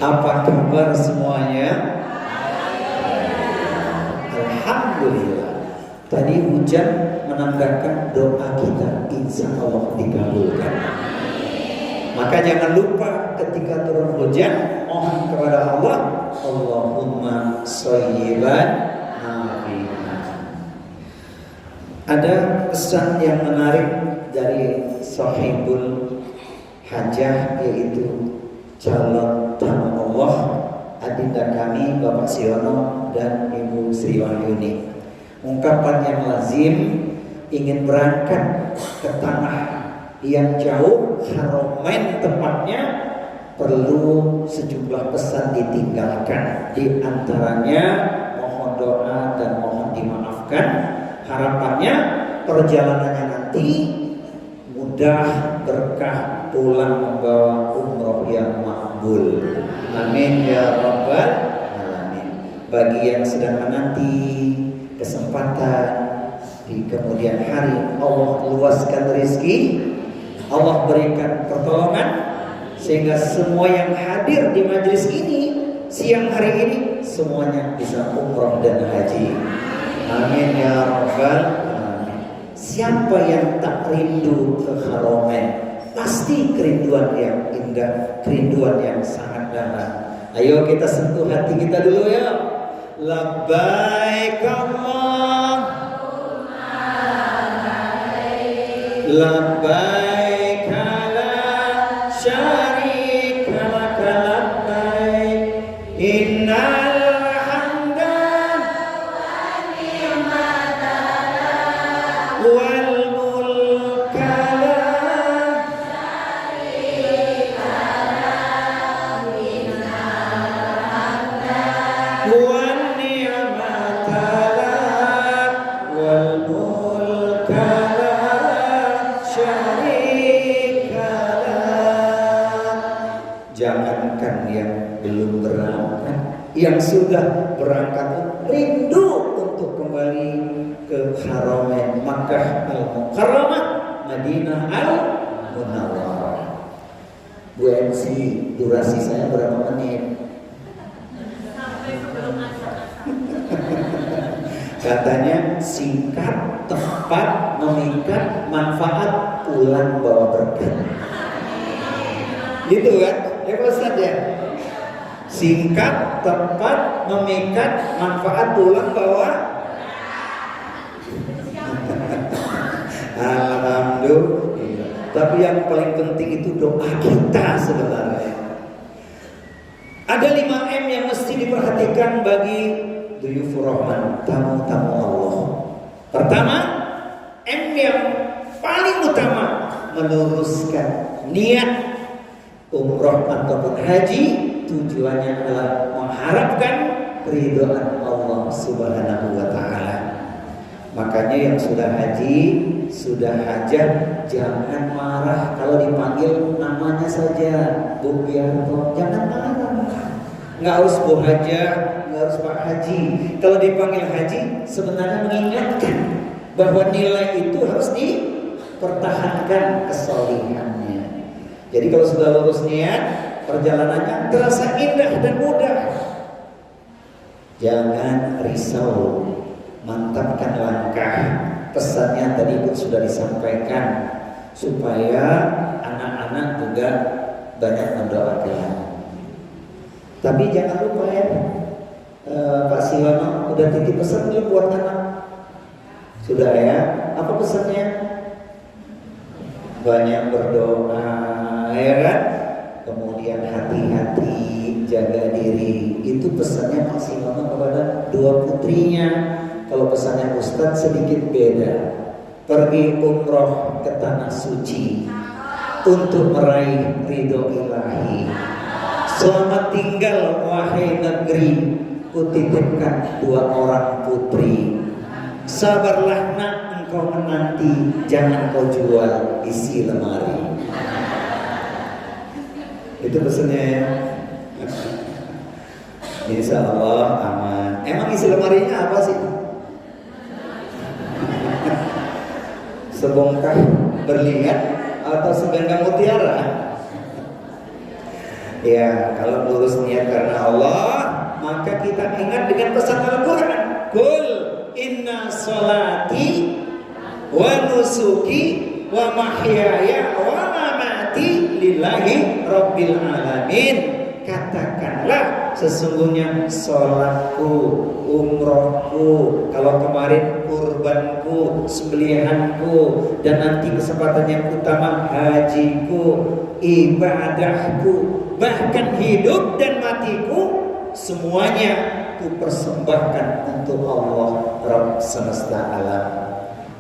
Apa kabar semuanya? Alhamdulillah. Tadi hujan menandakan doa kita insya Allah dikabulkan. Maka jangan lupa ketika turun hujan mohon kepada Allah, Allahumma shayyiban nafi'an. Ada pesan yang menarik dari Sahibul Hajah, yaitu calon tamu Allah adinda kami Bapak Siono dan Ibu Sri Wahyuni. Ungkapan yang lazim, ingin berangkat ke tanah yang jauh, Haramain tepatnya, perlu sejumlah pesan ditinggalkan. Di antaranya mohon doa dan mohon dimaafkan. Harapannya perjalanannya nanti mudah, berkah, pulang membawa umroh yang makbul. Amin ya rabbal alamin. Bagi yang sedang menanti kesempatan di kemudian hari, Allah luaskan rezeki, Allah berikan pertolongan sehingga semua yang hadir di majelis ini siang hari ini semuanya bisa umroh dan haji. Amin ya rabbal alamin. Siapa yang tak rindu ke Haramain? Pasti kerinduan yang indah, kerinduan yang sangat dalam. Ayo kita sentuh hati kita dulu ya. Labbaik Allahumma labbaik la syarika lak labbaik innal hamda wan ni'mata wal mulka la syarika lak innal hamda wan ni'mata lak wal mulka la syarika lak. Jangankan yang belum berangkat, yang sudah berangkat rindu untuk kembali ke Haramain, Makkah Al-Mukarramah, Madinah Al-Munawwarah. Bu MC, durasi saya berapa menit? Katanya singkat, tepat, memikat, manfaat, pulang bawa berkah. Gitu kan? Ya Pak Ustaz ya? Singkat, tepat, memikat, manfaat, pulang bawa. Alhamdulillah. Tapi yang paling penting itu doa kita sebenarnya. Ada 5M yang mesti diperhatikan bagi Duyufur Rahman, tamu-tamu Allah. Pertama, M yang paling utama, meluruskan niat umroh ataupun haji. Tujuannya adalah mengharapkan keridhaan Allah Subhanahu wa ta'ala. Makanya yang sudah haji, sudah hajat, jangan marah kalau dipanggil namanya saja Bu Bianto. Jangan marah. Nggak harus Bu Hajah, nggak harus Pak Haji. Kalau dipanggil haji, sebenarnya mengingatkan bahwa nilai itu harus dipertahankan kesolihannya. Jadi kalau sudah lurus niat, perjalanannya terasa indah dan mudah. Jangan risau, mantapkan langkah. Pesannya tadi pun sudah disampaikan, supaya anak-anak juga banyak mendoakan. Tapi jangan lupa ya, Pak Siono udah titip pesan belum buat anak? Sudah ya? Apa pesannya? Banyak berdoa, ya kan? Kemudian hati-hati, jaga diri. Itu pesannya Pak Siono kepada dua putrinya. Kalau pesannya Ustadz sedikit beda. Pergi umroh ke tanah suci untuk meraih ridho ilahi. Selamat tinggal wahai negeri, kutitipkan dua orang putri. Sabarlah nak, engkau menanti, jangan kau jual isi lemari. Itu pesannya ya. Insya Allah aman. Emang isi lemarinya apa sih? Sebongkah berlian atau segenggam mutiara? Ya, kalau lurus niat karena Allah, maka kita ingat dengan pesan Al-Quran. Qul inna sholati wa nusuki wa mahyaya wa mamati lillahi rabbil alamin. Katakanlah, sesungguhnya sholatku, umrohku, kalau kemarin kurbanku, sembelihanku, dan nanti kesempatan yang utama hajiku, ibadahku, bahkan hidup dan matiku, semuanya ku persembahkan untuk Allah Rabb semesta alam.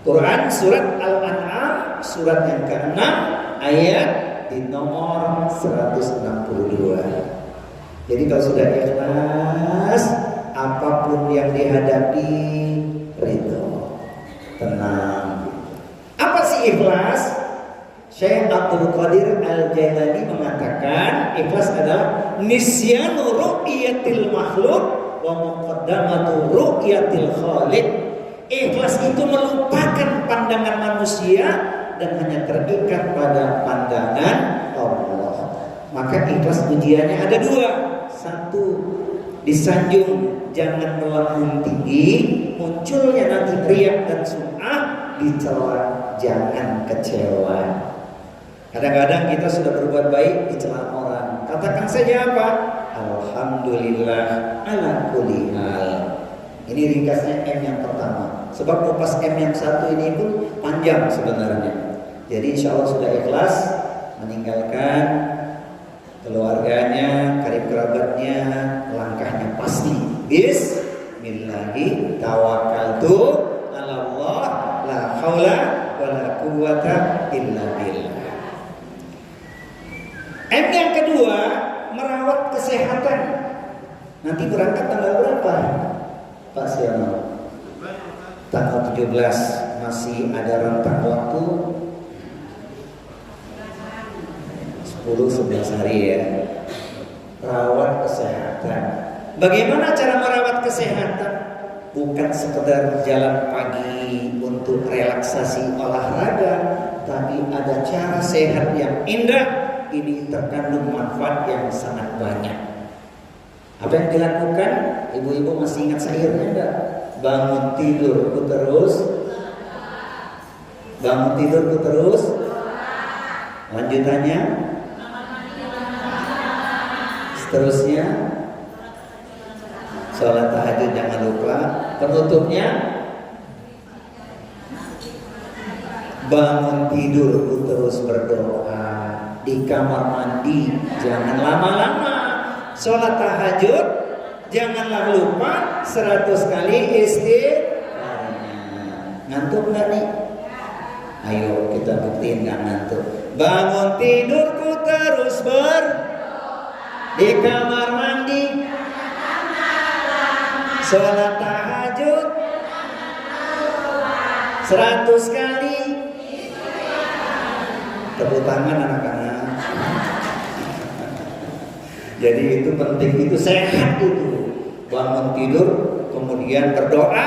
Quran surat Al-An'am surat yang ke-6 ayat di nomor 162. Jadi kalau sudah ikhlas, apapun yang dihadapi ridho, tenang. Apa sih ikhlas? Syekh Abdul Qadir Al-Jailani mengatakan ikhlas adalah nisyanu ru'yatil makhluk wa muqaddamatu ru'yatil khaliq. Ikhlas itu melupakan pandangan manusia dan hanya terikat pada pandangan Allah. Maka ikhlas ujiannya ada dua. Satu, disanjung jangan melambung tinggi, munculnya nanti riak dan sum'ah, dicela jangan kecewa. Kadang-kadang kita sudah berbuat baik dicela orang. Katakan saja apa? Alhamdulillah ala kulli hal. Ini ringkasnya M yang pertama. Sebab kupas M yang satu ini pun panjang sebenarnya. Jadi insya Allah sudah ikhlas meninggalkan keluarganya, karib kerabatnya, langkahnya pasti. Bismillahi tawakkaltu ala Allah la haula wala quwwata illa billah. M yang kedua, merawat kesehatan. Nanti berangkat tanggal berapa, Pak Siono? Tanggal 17. Masih ada rentang waktu 10-11 hari ya. Rawat kesehatan. Bagaimana cara merawat kesehatan? Bukan sekedar jalan pagi untuk relaksasi olahraga, tapi ada cara sehat yang indah. Ini terkandung manfaat yang sangat banyak. Apa yang dilakukan? Ibu-ibu masih ingat syairnya enggak? Bangun tidurku terus, bangun tidurku terus. Lanjutannya, seterusnya, sholat tahajud jangan lupa. Penutupnya, bangun tidurku terus berdoa. Di kamar mandi jangan lama-lama. Sholat tahajud janganlah lupa 100 kali istighfarnya. Ngantuk nggak nih? Ayo kita buktiin nggak ngantuk. Bangun tidurku terus berdoa. Di kamar mandi sholat tahajud 100 kali. Tepuk tangan anak-anak. Jadi itu penting, itu sehat itu. Bangun tidur, kemudian berdoa,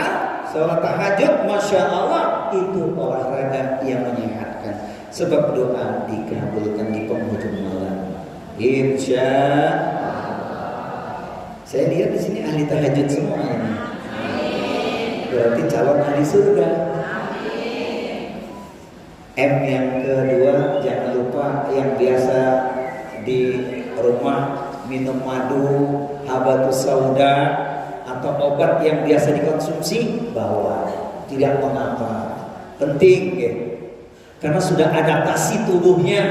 sholat tahajud, masya Allah, itu olahraga yang menyehatkan. Sebab doa dikabulkan di penghujung malam. Insya Allah. Saya lihat di sini ahli tahajud semua ini. Berarti calon ahli surga. M yang kedua, jangan lupa yang biasa di rumah minum madu, habatus sauda, atau obat yang biasa dikonsumsi, bawa, tidak mengapa, penting ya. Karena sudah adaptasi tubuhnya.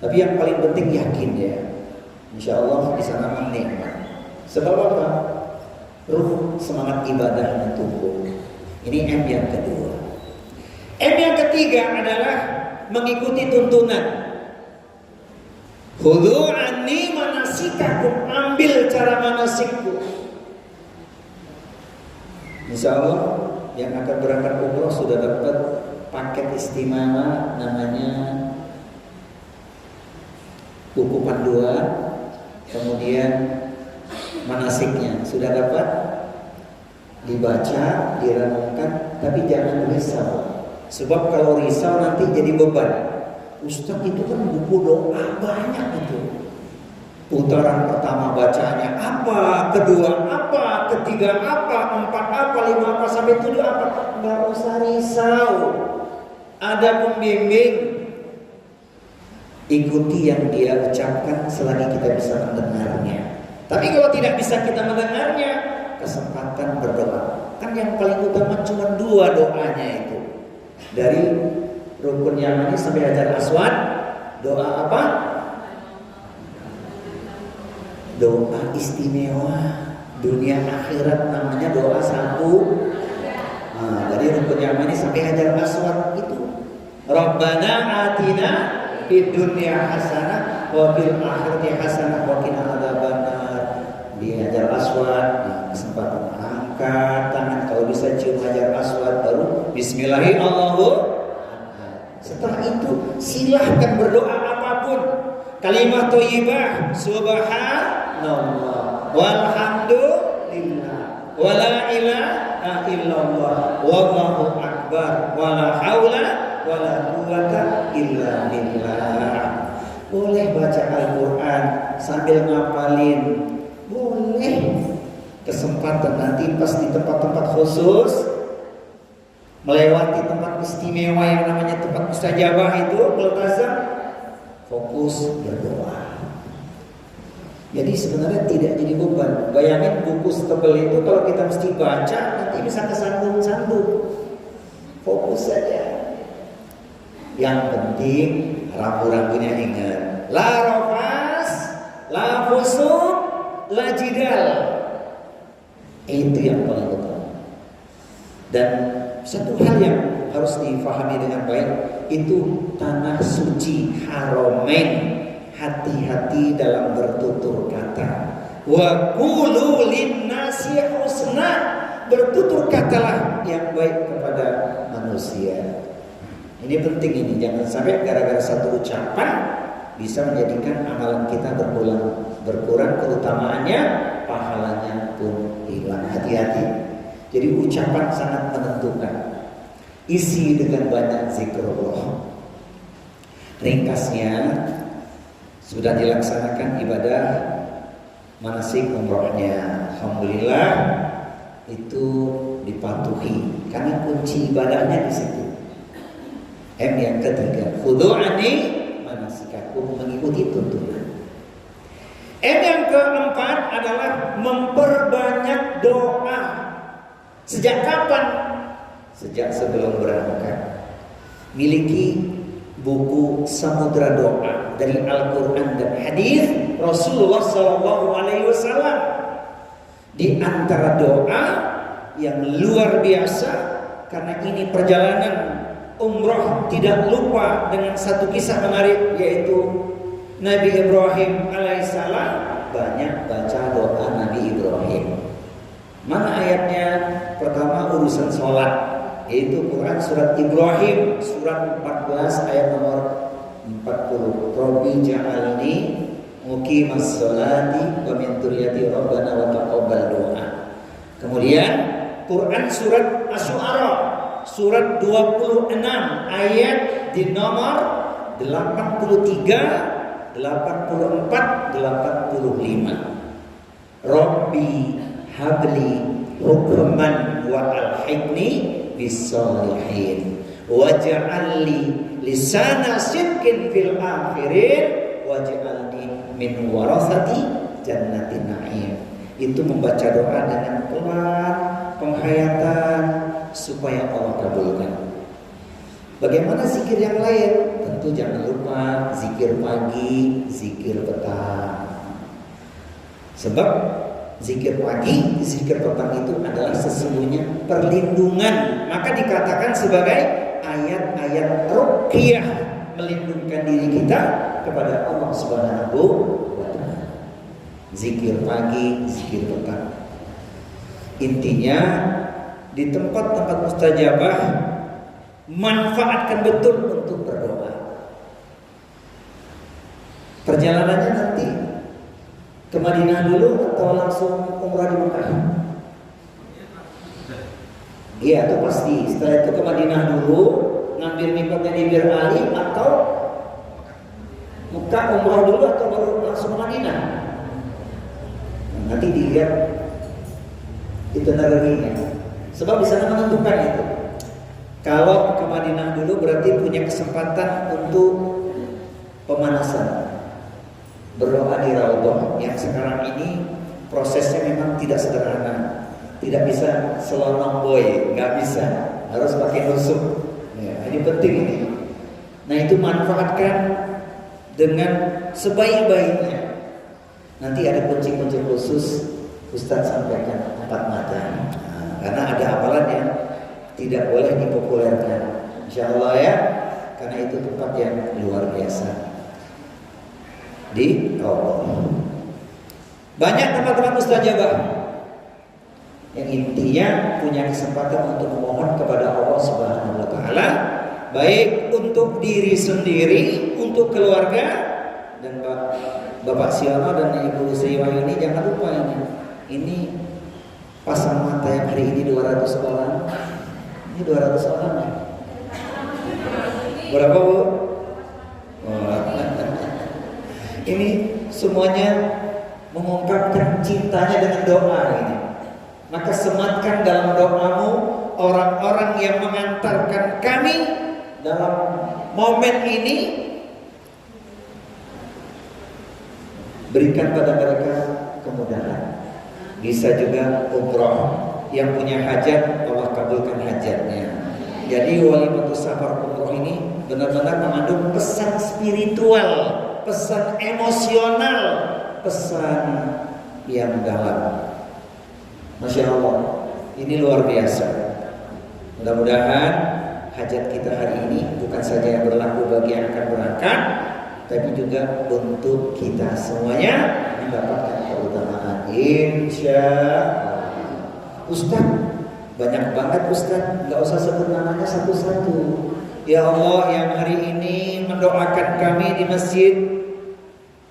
Tapi yang paling penting yakin ya, insya Allah di sana menikmat. Sebab apa? Ruh semangat ibadahnya tumbuh. Ini M yang kedua. M yang ketiga adalah mengikuti tuntunan. Khudhu anni manasikakum, ambil cara manasikku. Insya Allah yang akan berangkat umroh sudah dapat paket istimewa namanya buku panduan, kemudian manasiknya sudah dapat dibaca, direnungkan, tapi jangan risau. Sebab kalau risau nanti jadi beban. Ustaz itu kan buku doa banyak itu. Putaran pertama bacanya apa, kedua apa, ketiga apa, empat apa, lima apa, sampai tujuh apa. Nggak usah risau. Ada pembimbing. Ikuti yang dia ucapkan selagi kita bisa mendengarnya. Tapi kalau tidak bisa kita mendengarnya, kesempatan berdoa. Kan yang paling utama cuma dua doanya itu. Dari Rukun Yamani sampai Hajar Aswad, doa apa? Doa istimewa dunia akhirat, namanya doa satu. Dari Rukun Yamani sampai Hajar Aswad itu Rabbana atina fid dunya hasanah wa fil akhirati hasanah wa qina adzabannar. Di Hajar Aswad kesempatan angkat tangan, kalau bisa cium Hajar Aswad, baru bismillahirrahmanirrahim. Setelah itu silahkan berdoa apapun. Kalimat thayyibah subhanallah walhamdulillah wala ilaha illallah wallahu akbar wala haula wala quwata illa billah. Boleh baca Al-Quran sambil ngapalin, boleh. Kesempatan nanti pas di tempat-tempat khusus, melewati tempat istimewa yang namanya tempat mustajabah itu, multazam, fokus berdoa. Jadi sebenarnya tidak jadi beban. Bayangin buku setebal itu kalau kita mesti baca, nanti bisa kesandung-sandung. Fokus saja. Yang penting ragu-ragunya ingat, la rafas, la fusuq, la jidal. Itu yang paling utama. Dan satu hal yang harus difahami dengan baik, itu tanah suci Haramain. Hati-hati dalam bertutur kata. Wa qulu linnasi husna, bertutur katalah yang baik kepada manusia. Ini penting ini, jangan sampai gara-gara satu ucapan bisa menjadikan amalan kita berkurang keutamaannya, pahalanya pun hilang. Hati-hati. Jadi ucapan sangat menentukan. Isi dengan banyak zikrullah. Ringkasnya, sudah dilaksanakan ibadah manasik umrohnya. Alhamdulillah itu dipatuhi karena kunci ibadahnya di situ. M yang ketiga, khudu'ani manasikakum, mengikuti tuntunan. M yang keempat adalah memperbanyak doa. Sejak kapan? Sejak sebelum berangkat. Miliki buku Samudra Doa dari Al-Quran dan Hadis Rasulullah SAW. Di antara doa yang luar biasa, karena ini perjalanan umroh, tidak lupa dengan satu kisah menarik, yaitu Nabi Ibrahim alaihissalam. Banyak baca doa Nabi Ibrahim. Mana ayatnya? Pertama urusan sholat, yaitu Quran surat Ibrahim surat 14 ayat nomor 40. Rabbi ja'alni muqimas sholati wa min dzurriyyati rabbana wa taqabbal doa. Kemudian Quran surat Asy-Syu'ara surat 26 ayat di nomor 83, 84, 85. Rabbi habli hukman wa alhiqni bis-shalihin waj'alni lisana sidqin fil akhirin waj'alni min warasati jannatin na'im. Itu membaca doa dengan pelan, penghayatan supaya Allah kabulkan. Bagaimana zikir yang lain? Tentu jangan lupa zikir pagi, zikir petang. Sebab zikir pagi, zikir petang itu adalah sesungguhnya perlindungan. Maka dikatakan sebagai ayat-ayat ruqyah, melindungkan diri kita kepada Allah Subhanahu wa ta'ala. Zikir pagi, zikir petang. Intinya di tempat-tempat mustajabah, manfaatkan betul untuk berdoa. Perjalanannya nanti ke Madinah dulu atau langsung umrah di Mekah? Iya, itu pasti. Setelah itu ke Madinah dulu, ngambil mikotnya di Bir Ali atau Mekah umrah dulu atau baru langsung ke Madinah? Nanti dilihat itinerary-nya. Sebab di sana menentukan itu. Kalau ke Madinah dulu berarti punya kesempatan untuk pemanasan, berdoa di Raudhah yang sekarang ini prosesnya memang tidak sederhana, tidak bisa selonong boy, nggak bisa, harus pakai nusuk. Ya, ini penting ini. Nah itu manfaatkan dengan sebaik-baiknya. Nanti ada kunci-kunci khusus Ustadz sampaikan 4 mata. Nah, karena ada amalan yang tidak boleh dipopulerkan, insya Allah ya, karena itu tempat yang luar biasa di Allah. Banyak tempat-tempat mustajabah yang intinya punya kesempatan untuk memohon kepada Allah Subhanahu wa taala, baik untuk diri sendiri, untuk keluarga. Dan Bapak Siono dan Ibu Sri Wahyuni jangan lupa ini pasang mata yang hari ini 200 orang. Ini 200 orang ya? Berapa Bu? Oh. Ini semuanya mengungkapkan cintanya dengan doa ini. Maka sematkan dalam doamu orang-orang yang mengantarkan kami dalam momen ini. Berikan pada mereka kemudahan. Bisa juga umroh. Yang punya hajat, Allah kabulkan hajatnya. Jadi Walimatus Safar umroh ini benar-benar mengandung pesan spiritual, pesan emosional, pesan yang dalam. Masya Allah, ini luar biasa. Mudah-mudahan hajat kita hari ini bukan saja yang berlaku bagi yang akan berangkat, tapi juga untuk kita semuanya mendapatkan keutamaan, insya Allah. Ustaz, banyak banget Ustaz, nggak usah sebut namanya satu-satu. Ya Allah, yang hari ini mendoakan kami di Masjid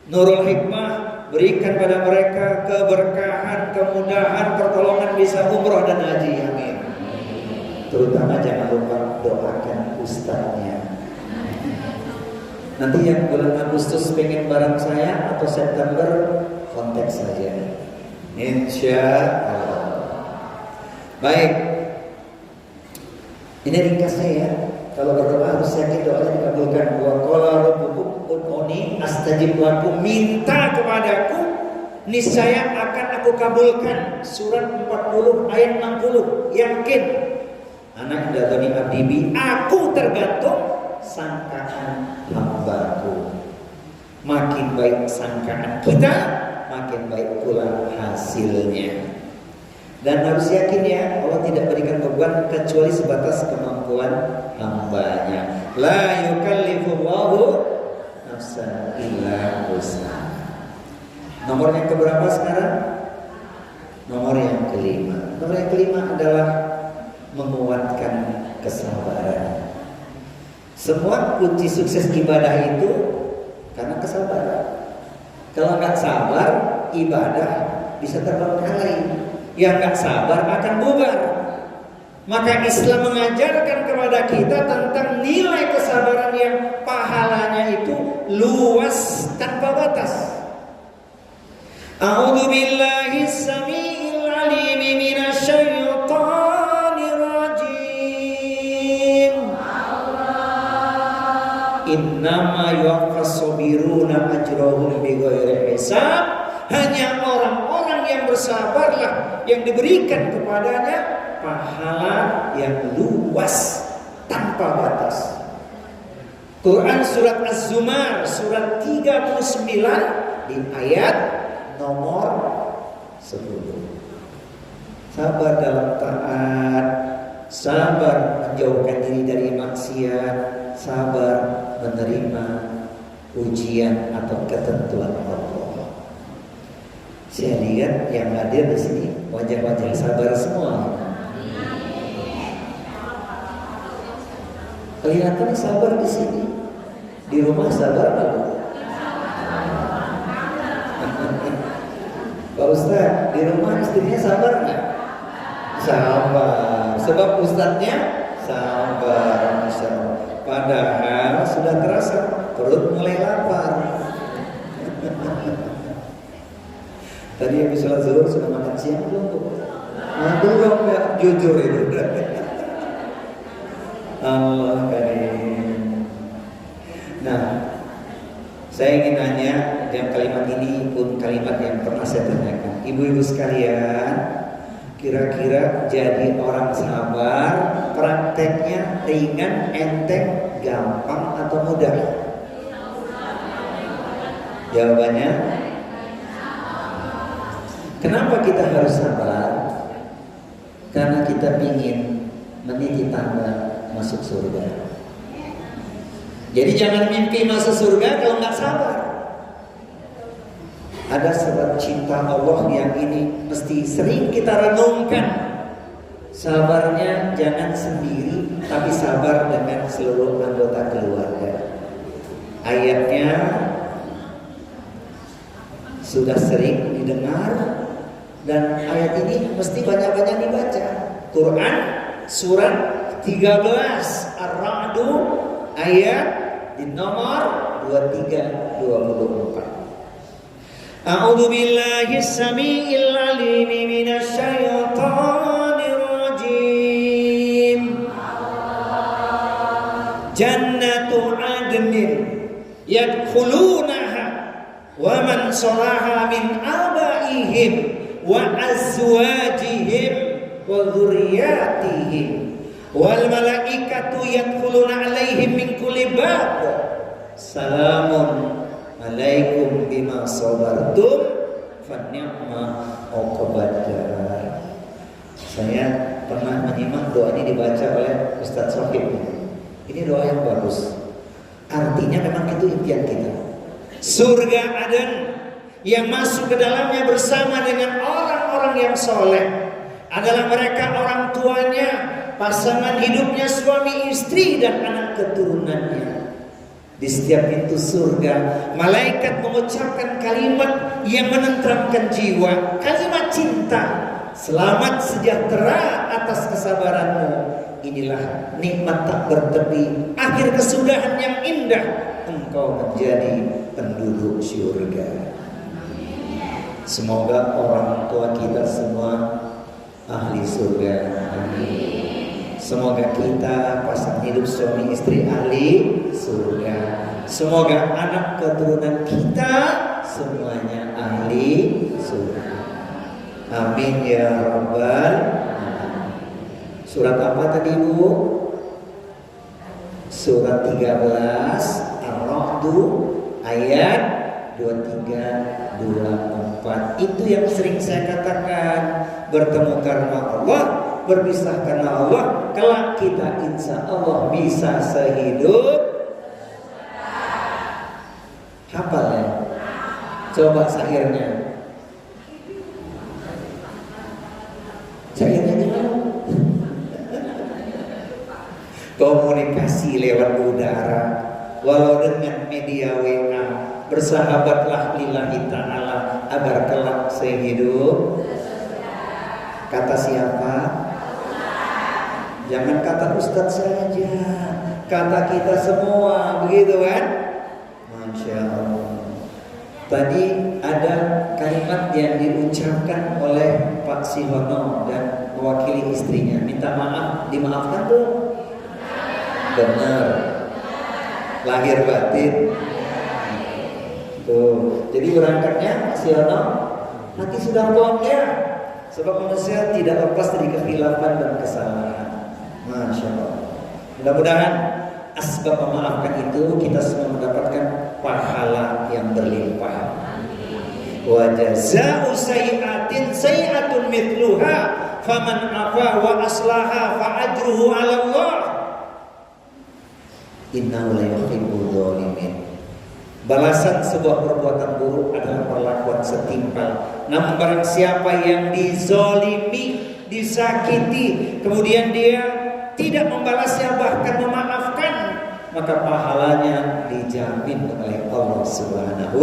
Nurul Hikmah, berikan pada mereka keberkahan, kemudahan, pertolongan bisa umroh dan haji, amin. Terutama jangan lupa doakan Ustaznya. Nanti yang bulan Agustus pengen bareng saya atau September, kontak saja, insya Allah. Baik, ini ringkasnya ya. Kalau berdoa harus yakin doanya dikabulkan. Wa qala rabbukum ud'uni astajib lakum, minta kepadaku niscaya akan aku kabulkan. Surat 40 ayat 60. Yakin. Anak dadoni abdibi, aku tergantung sangkaan hambaku. Makin baik sangkaan kita, makin baik pula hasilnya. Dan harus yakin ya, Allah tidak berikan beban kecuali sebatas kemampuan hambanya. La yukallifullahu nafsan illa wus'aha. Nomor yang keberapa sekarang? Nomor yang kelima. Nomor yang kelima adalah menguatkan kesabaran. Semua kunci sukses ibadah itu karena kesabaran. Kalau nggak sabar, ibadah bisa terbengkalai. Yang nggak sabar akan bubar. Maka Islam mengajarkan kepada kita tentang nilai kesabaran yang pahalanya itu luas tanpa batas. A'udzu billahi samiil alim minasyaitonir rajim. Innama yuwaffas sabiruna ajrahum bighairi hisab. Hanya orang-orang yang bersabarlah yang diberikan kepadanya pahala yang luas tanpa batas. Quran surat Az-Zumar surat 39 di ayat nomor 10. Sabar dalam taat, sabar menjauhkan diri dari maksiat, sabar menerima ujian atau ketentuan Allah. Saya lihat yang hadir di sini wajah-wajah sabar semua. Kelihatan sabar di sini. Di rumah sabar nggak? Pak Ustadz, di rumah istrinya sabar nggak? Sabar. Sebab Ustadznya sabar. Masya Allah. Padahal sudah terasa perut mulai lapar. Tadi habis sholat zuhur sudah makan siang belum Bu? Nah, belum ya, jujur itu. Allah karim. Nah, saya ingin nanya, yang kalimat ini pun kalimat yang pernah saya tanyakan. Ibu-ibu sekalian, kira-kira jadi orang sabar prakteknya ringan, enteng, gampang atau mudah? Jawabannya, kenapa kita harus sabar? Karena kita ingin meniti tangga masuk surga. Jadi jangan mimpi masuk surga kalau nggak sabar. Ada sebab cinta Allah yang ini mesti sering kita renungkan. Sabarnya jangan sendiri, tapi sabar dengan seluruh anggota keluarga. Ayatnya sudah sering didengar dan ayat ini mesti banyak-banyak dibaca. Quran surat 13 Ar-Ra'du ayat di nomor 23-24. A'udzu billahi as-sami'il 'alim minasy syaithanir rajim. Jannatu 'adnin yadkhulunaha wa man salaha min abaihim wa azwajihim wa dzurriyyatihim wal malaikatu yadkhuluna 'alaihim min kulli bab. Salamun alaikum bima sabartum fa ni'ma uqbadar. Saya pernah menyimak doa ini dibaca oleh Ustaz Sohib. Ini doa yang bagus. Artinya memang itu impian kita. Surga Aden yang masuk ke dalamnya bersama dengan orang-orang yang soleh adalah mereka orang tuanya, pasangan hidupnya, suami istri dan anak keturunannya. Di setiap pintu surga, malaikat mengucapkan kalimat yang menenteramkan jiwa, kalimat cinta. Selamat sejahtera atas kesabaranmu. Inilah nikmat tak bertepi, akhir kesudahan yang indah. Engkau menjadi penduduk surga. Semoga orang tua kita semua ahli surga. Amin. Semoga kita pasangan hidup suami istri ahli surga. Semoga anak keturunan kita semuanya ahli surga. Amin ya rabbal alamin. Surat apa tadi Bu? Surat 13 Ar-Ra'du ayat 23-24. Itu yang sering saya katakan, bertemu karena Allah, berpisah karena Allah, kelak kita insya Allah bisa sehidup. Hafal ya? Coba syairnya. Syairnya gimana? Komunikasi lewat udara, walau dengan media WA, bersahabatlah lillahi ta'ala agar kelak sehidup. Kata siapa? Jangan kata Ustadz saja, kata kita semua, begitu kan? Masya Allah. Tadi ada kalimat yang diucapkan oleh Pak Sihono dan mewakili istrinya, minta maaf, dimaafkan tuh? Benar. Lahir batin. Tuh. Jadi berangkatnya Pak Sihono, hati sudah plong ya. Sebab manusia tidak lepas dari kekhilafan dan kesalahan. Masya Allah. Mudah-mudahan asbab memaafkan itu kita semua mendapatkan pahala yang berlimpah. Wa jazaa'u sayyi'atin sayyi'atun mithluha faman afa wa aslaha fa ajruhu 'ala Allah. Innahu la yuhibbul dzalimin. Balasan sebuah perbuatan buruk adalah perlakuan setimpal. Namun barang siapa yang dizolimi, disakiti, kemudian dia tidak membalasnya bahkan memaafkan, maka pahalanya dijamin oleh Allah Subhanahu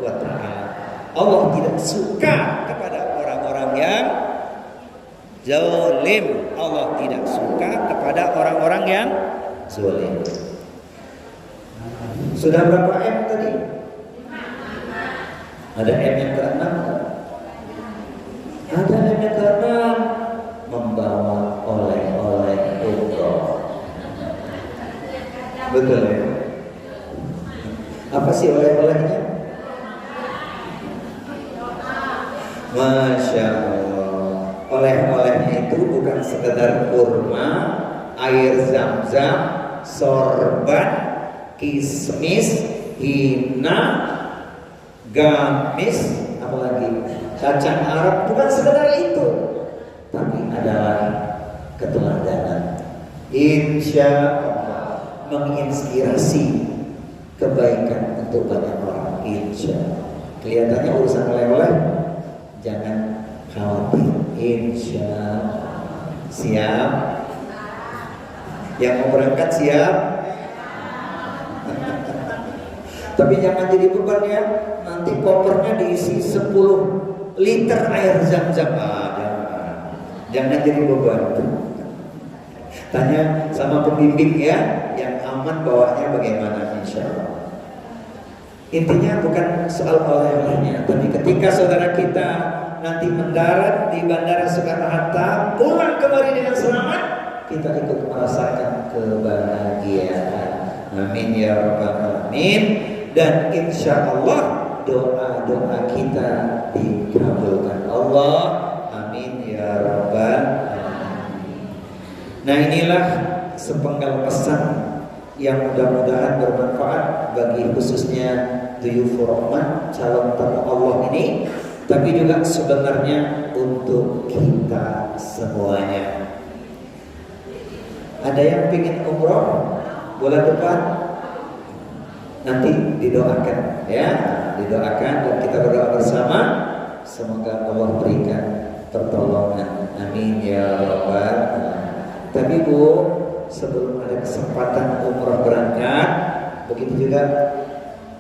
wa ta'ala. Allah tidak suka kepada orang-orang yang zalim. Allah tidak suka kepada orang-orang yang zalim. Sudah berapa M tadi? Ada M yang ke-6? Ada M yang ke-6. Membawa oleh-oleh umroh. Betul ya? Apa sih oleh-olehnya? Masya Allah. Oleh-olehnya itu bukan sekedar kurma, air zam-zam, sorban, kismis, hina, gamis, apalagi kacang Arab. Bukan sekedar itu, tapi adalah keteladanan. Insya Allah menginspirasi kebaikan untuk banyak orang. Insya Allah. Kelihatannya urusan oleh-oleh, jangan khawatir. Insya Allah. Siap? Yang mau berangkat siap? Tapi jangan jadi beban ya. Nanti kopernya diisi 10 liter air zam-zam. Jangan jadi beban. Tanya sama pembimbing ya, yang aman bawanya bagaimana, insya Allah. Intinya bukan soal oleh-olehnya, tapi ketika saudara kita nanti mendarat di Bandara Soekarno-Hatta, pulang kembali dengan selamat, kita ikut merasakan kebahagiaan. Amin ya rabbal alamin. Dan insya Allah doa-doa kita dikabulkan Allah. Amin ya rabbal alamin. Nah, inilah sepenggal pesan yang mudah-mudahan bermanfaat bagi khususnya Duyufur Rahman, calon tamu Allah ini, tapi juga sebenarnya untuk kita semuanya. Ada yang ingin umroh bulan depan? Nanti didoakan ya, didoakan dan kita berdoa bersama. Semoga Allah berikan pertolongan. Amin ya rabbal alamin. Tapi Bu, sebelum ada kesempatan umroh berangkat, begitu juga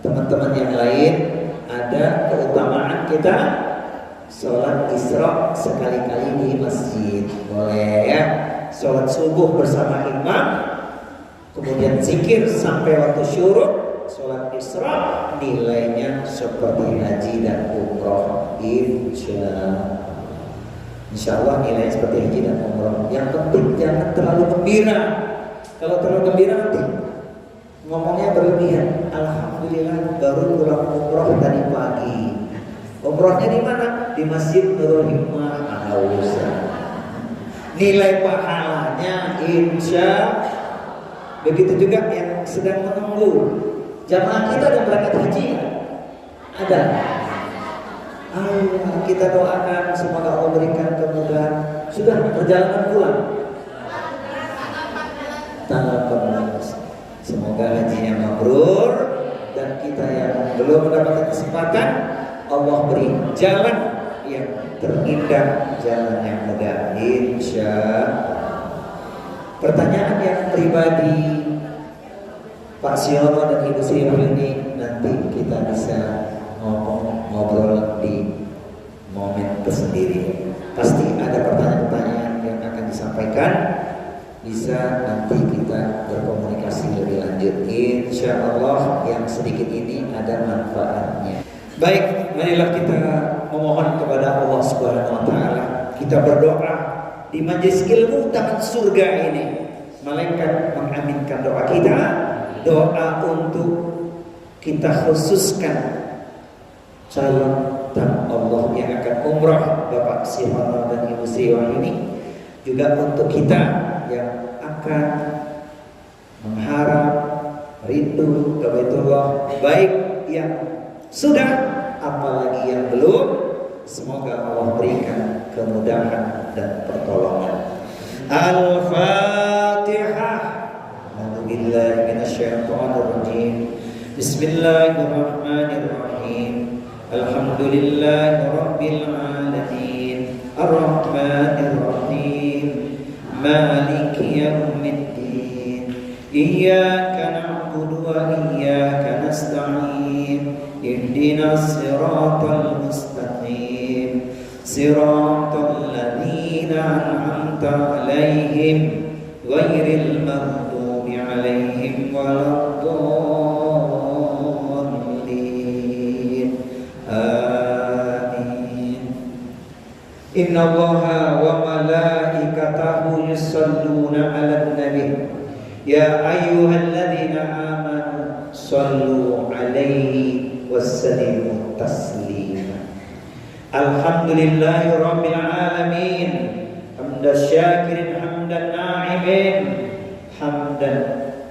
teman-teman yang lain, ada keutamaan kita sholat Isra sekali-kali di masjid. Boleh ya, sholat subuh bersama imam, kemudian zikir sampai waktu syuruk, sholat Isra nilainya seperti haji dan umroh. Insya Allah nilainya seperti haji dan umroh. Yang penting jangan terlalu gembira. Kalau terlalu gembira nanti ngomongnya berlebihan. Alhamdulillah baru pulang umroh tadi pagi. Umrohnya di mana? Di Masjid Nurul Hikmah. Nilai pahalanya insya. Begitu juga yang sedang menunggu. Jamaah kita ada berangkat haji ya? Ada. Kita doakan semoga Allah berikan kemudahan. Sudah perjalanan pulang. Tanggal 14. Semoga hajinya mabrur dan kita yang belum mendapatkan kesempatan, Allah beri jalan yang terindah, jalan yang mudah. Insya Allah. Pertanyaan yang pribadi Pak Siono dan Ibu Sri ini nanti kita bisa ngobrol di momen tersendiri. Pasti ada pertanyaan-pertanyaan yang akan disampaikan. Bisa nanti kita berkomunikasi lebih lanjut. Insya Allah yang sedikit ini ada manfaatnya. Baik, marilah kita memohon kepada Allah Subhanahu wa Ta'ala. Kita berdoa di majelis ilmu taman surga ini. Malaikat mengaminkan doa kita. Doa untuk kita khususkan calon tamu Allah yang akan umrah, Bapak Siono dan Ibu Sri ini. Juga untuk kita yang akan mengharap rindu ke Baitullah, baik yang sudah apalagi yang belum, semoga Allah berikan kemudahan dan pertolongan. Al-Fatihah. A'udzubillahi minasyaitonirrajim. Bismillahirrahmanirrahim. Alhamdulillahi rabbil alamin. Ar-Rahmanirrahim. Maliki yaumiddin. Iyyaka na'budu wa iyyaka nasta'in. Ihdinas siratal mustaqim. Siratal ladzina an'amta 'alaihim ghairil maghdubi 'alaihim waladdallin. Innallaha wa malaikatahu yusalluna 'alan nabi ya ayyuhalladzina amanu sallu 'alaihi wasallimu taslima. Alhamdulillahi rabbil alamin hamdan syakirin hamdan na'imin hamdan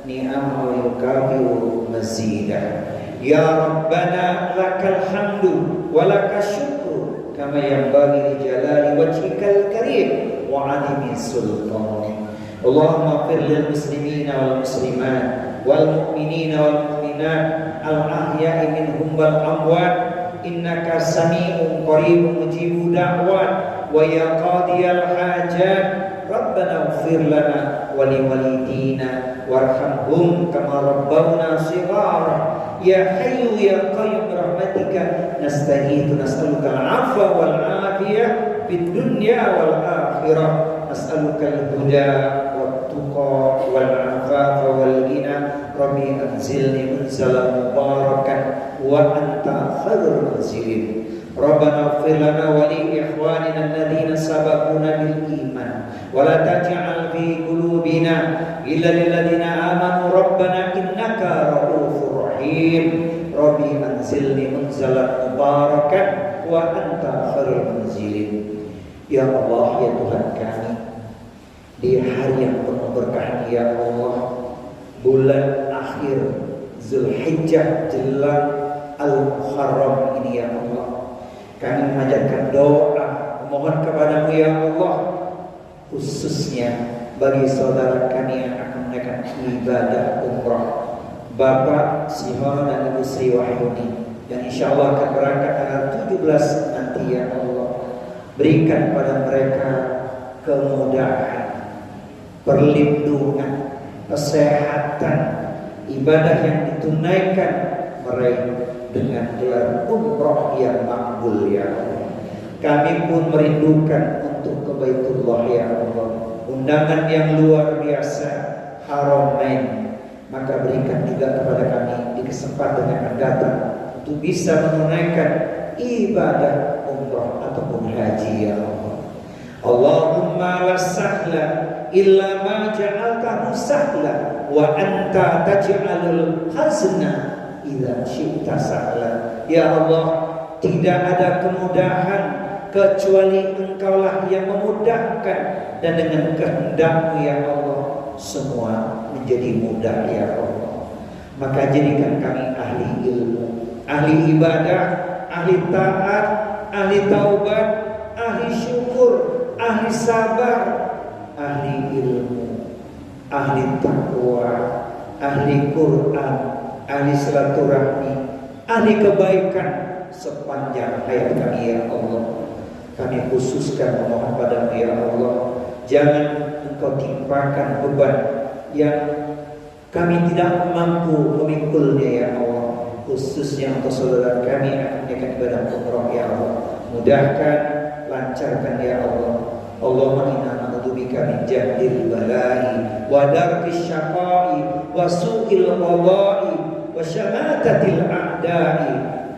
ni'ama wa yukafiru mazidah. Ya Rabbana lakal hamdu wa lakas syukru kama yanbaghi li jalali wajhikal karim wa 'azimi sultanik. Allahumma ighfir lil muslimina wal muslimat wal mu'minina wal mu'minat al ahya'i minhum wal amwat innaka sami'un qaribun mujibud da'wat wa ya qadiyal hajat. Rabbana ighfir lana wa li walidina warhamhum kama rabbawna shighara. Ya Hayyu ya Qayyum rahmatika nastaghitsu nas'aluka al-'afwa wal 'afiyah fid dunya wal akhirah. Nas'aluka al-huda wat tuqa wal 'afafa wal ghina. Rabbi anzilni munzalan mubarakan wa anta khairul munzilin. Rabbana ighfir lana wa li ikhwanina alladhina sabaquna bil iman wa la taj'al fi qulubina illa lil ladzina amanu rabbana innaka ra'ufur rahim. Rabbi anzilni munzalan mubarakan wa anta khairul munzilin. Ya Allah, ya Tuhan kami, di hari yang penuh berkah ya Allah, bulan akhir Zulhijjah jelang Al-Muharram ini ya Allah, kami mengajarkan doa memohon kepadamu ya Allah, khususnya bagi saudara kami yang akan menaikkan ibadah umrah, Bapak Sihono dan Ibu Sri Wahyuni, yang insya Allah akan berangkat tanggal 17 nanti ya Allah. Berikan pada mereka kemudahan, perlindungan, kesehatan, ibadah yang ditunaikan meraih dengan gelar umroh yang makbul ya Allah. Kami pun merindukan untuk ke Baitullah ya Allah, undangan yang luar biasa Haramain. Maka berikan juga kepada kami di kesempatan yang akan datang untuk bisa menunaikan ibadah umrah ataupun haji ya Allah. Allahumma la sahla illa ma ja'altahu sahla wa anta taj'alul hazna idza syi'ta sahla. Ya Allah, tidak ada kemudahan kecuali Engkaulah yang memudahkan, dan dengan kehendak-Mu ya Allah semua menjadi mudah ya Allah. Maka jadikan kami ahli ilmu, ahli ibadah, ahli taat, ahli taubat, ahli syukur, ahli sabar, ahli ilmu, ahli takwa, ahli Quran, ahli silaturahmi, ahli kebaikan sepanjang hayat kami ya Allah. Kami khususkan memohon padamu ya Allah, jangan Engkau timpakan beban yang kami tidak mampu memikulnya ya Allah, khususnya untuk saudara kami yang akan menunaikan ibadah umrah ya Allah. Mudahkan, lancarkan ya Allah. Allahumma inna na'udzubika min jahdil bala'i wa darkis syaqa'i wa su'il qada'i wa syamatatil a'da'i.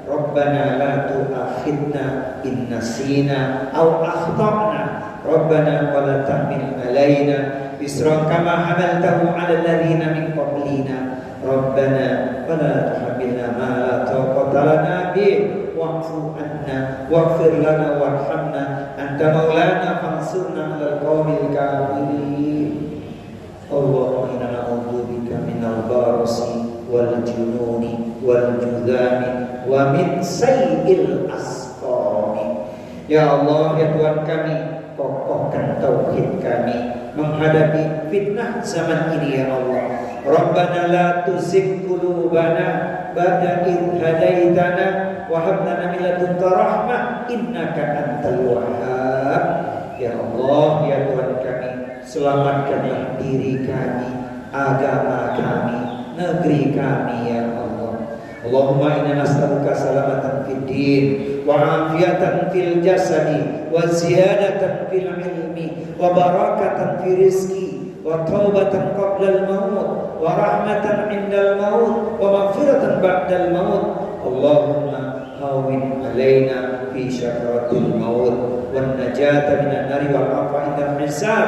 Rabbana la tu'akhidna in nasina aw akhta'na. Rabbana wa la tahmil alaina isran kama hamaltahu 'ala alladhina min qablina. Rabbana wa la tuhammilna ma la taqata lana bih wa'fu anna waghfir lana warhamna anta maulana fansurna 'alal qaumil kafirin. Allahumma inna na'udzubika minal barasi wal jununi wal judami wa min sayyi'il asqami. Ya Allah, ya Tuhan kami, kokohkan tauhid kami menghadapi fitnah zaman ini ya Allah. Rabbana la tuzigh qulubana ba'da idh hadaitana wa hab lana min ladunka rahmah innaka antal wahhab. Ya Allah, ya Tuhan kami, selamatkanlah diri kami, agama kami, negeri kami ya Allah. Allahumma inna nas'aluka salamatan fid din wa afiyatan fil jasadi wa ziyadatan fil ilmi wa barakatan fi rizqi wa taubatan qabla al-maut wa rahmatan 'inda al-maut wa maghfiratan ba'da al-maut. Allahumma hawwin 'alaina fi syakaratil maut wan najata minan nari wal afa indal hisab.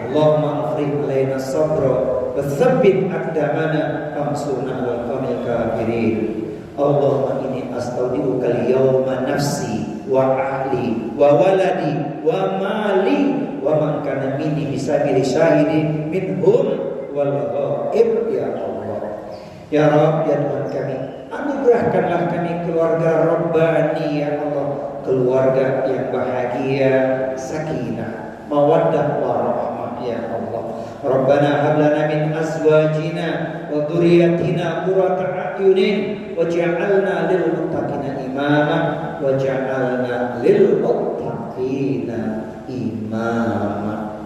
Allahumma afriq alaina sabra wa tsabbit aqdamana wansurna 'alal qawmil kafirin. Allahumma inni astaudiuka al-yawma nafsi wa ahli wa waladi wa mali wa man kana minni bisabili syahidin minhum wal ghaib ya Allah. Ya Rabb, ya Tuhan kami, anugerahkanlah kami keluarga Rabbani ya Allah, keluarga yang bahagia, sakinah, mawaddah warahmah ya Allah. Rabbana hab lana min azwajina wa dhurriyyatina qurrata a'yunin waj'alna lil muttaqina imama waj'alna lil muttaqina imama.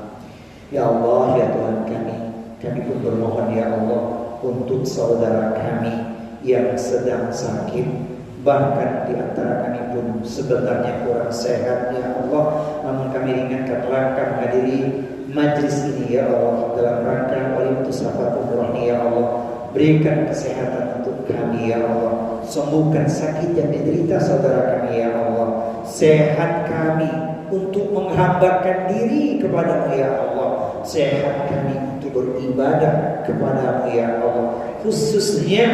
Ya Allah, ya Tuhan kami pun bermohon ya Allah untuk saudara kami yang sedang sakit, bahkan di antara kami pun sebenarnya kurang sehat ya Allah, namun kami ingatkan langkah menghadiri majlis ini ya Allah dalam rangka Walimatus Safar Umroh ya Allah. Berikan kesehatan untuk kami ya Allah, sembuhkan sakit yang diderita saudara kami ya Allah, sehat kami untuk menghambakan diri kepadamu ya Allah, sehat kami untuk beribadah kepadamu ya Allah, khususnya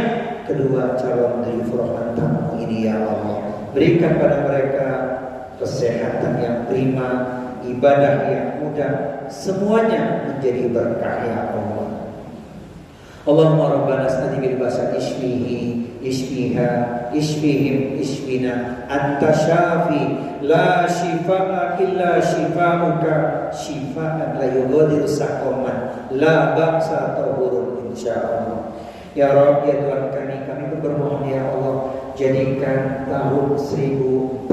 kedua calon delivery tamu ini ya Allah. Berikan pada mereka kesehatan yang prima, ibadah yang mudah, semuanya menjadi berkah ya Allah. Allahumma rabbana astajib basa ishfihi ishfiha ishfihim ishfina anta syafi la shifaa illa shifauka shifaan la yughadiru saqaman la ba'sa tahurun insyaallah. Ya Rabb, ya Tuhan kami pun bermohon ya Allah, jadikan tahun 1446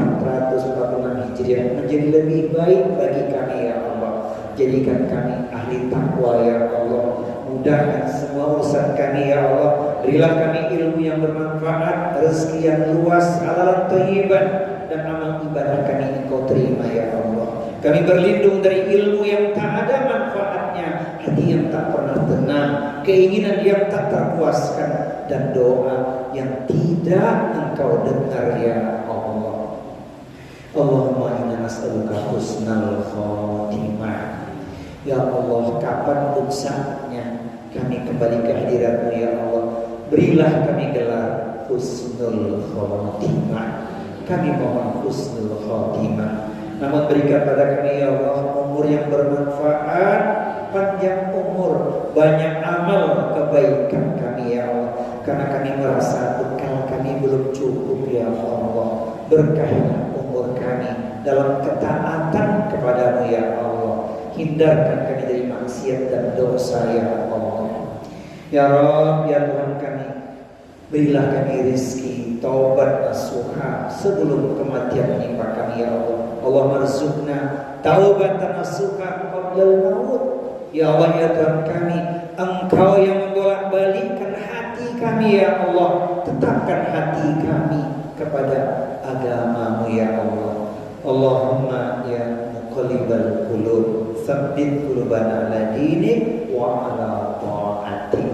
Hijriah menjadi lebih baik bagi kami ya Allah. Jadikan kami ahli takwa ya Allah. Mudahkan semua urusan kami ya Allah. Berilah kami ilmu yang bermanfaat, rezeki yang luas, halalan thayyiban, dan amal ibadah kami Engkau terima ya Allah. Kami berlindung dari ilmu yang tak ada manfaatnya, hati yang tak pernah tenang, keinginan yang tak terpuaskan, dan doa yang tidak Engkau dengar ya Allah. Allahumma inna nas'aluka husnal khatimah. Ya Allah, kapan pun saatnya kami kembali ke hadirat-Mu ya Allah, berilah kami gelar husnul khatimah. Kami mohon husnul khatimah. Namun berikan pada kami ya Allah umur yang bermanfaat, panjang umur, banyak amal kebaikan kami ya Allah. Karena kami merasa bekal kami belum cukup ya Allah. Berkahilah umur kami dalam ketaatan kepadamu ya Allah. Hindarkan kami dari maksiat dan dosa ya Allah. Ya Rabb, ya Tuhan kami, berilah kami rezeki taubat nasuha sebelum kematian menimpa kami ya Allah. Allah marzuqna taubatan nasuha qabla al-maut. Ya Allah, ya Tuhan kami, Engkau yang membolak-balikkan hati kami ya Allah. Tetapkan hati kami kepada agama-Mu ya Allah. Allahumma ya muqallibal qulub tsabbit qulubana ala dinik wa ala ta'atik.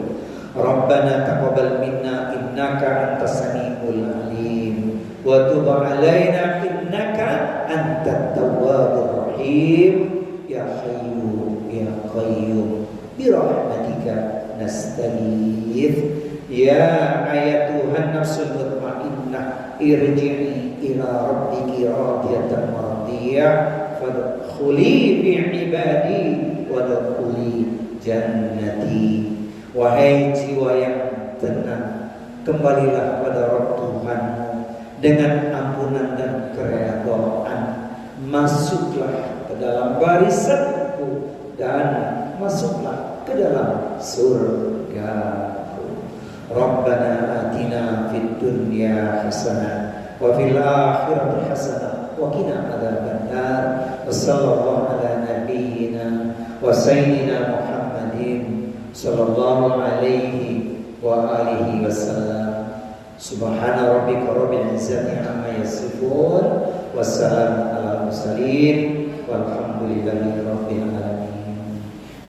Rabbana taqabbal minna innaka antas samiul alim wa tub alaina innaka antat tawwabur rahim. Ya hayyu ya qayyum bi rahmatika nastaghith. Ya ayatuhan nafsul mutmainnah irji'i ila rabbiki radiyatan mardiyah fadkhuli bi ibadi wadkhuli jannati. Wahai jiwa yang tenang, kembalilah pada Rabb Tuhanmu dengan ampunan dan keredaan. Masuklah ke dalam barisanku dan masuklah ke dalam surgaku. Rabbana atina fid dunya hasanah wa fil akhirati hasanah wa qina adzabannar. Wassallallahu ala nabiyyina wa sayyidina Muhammadin sallallahu alaihi wa alihi wasallam. Subhana rabbika rabbil izzati amma yasifun, wassalamu ala mursalin, walhamdulillahi rabbil alamin.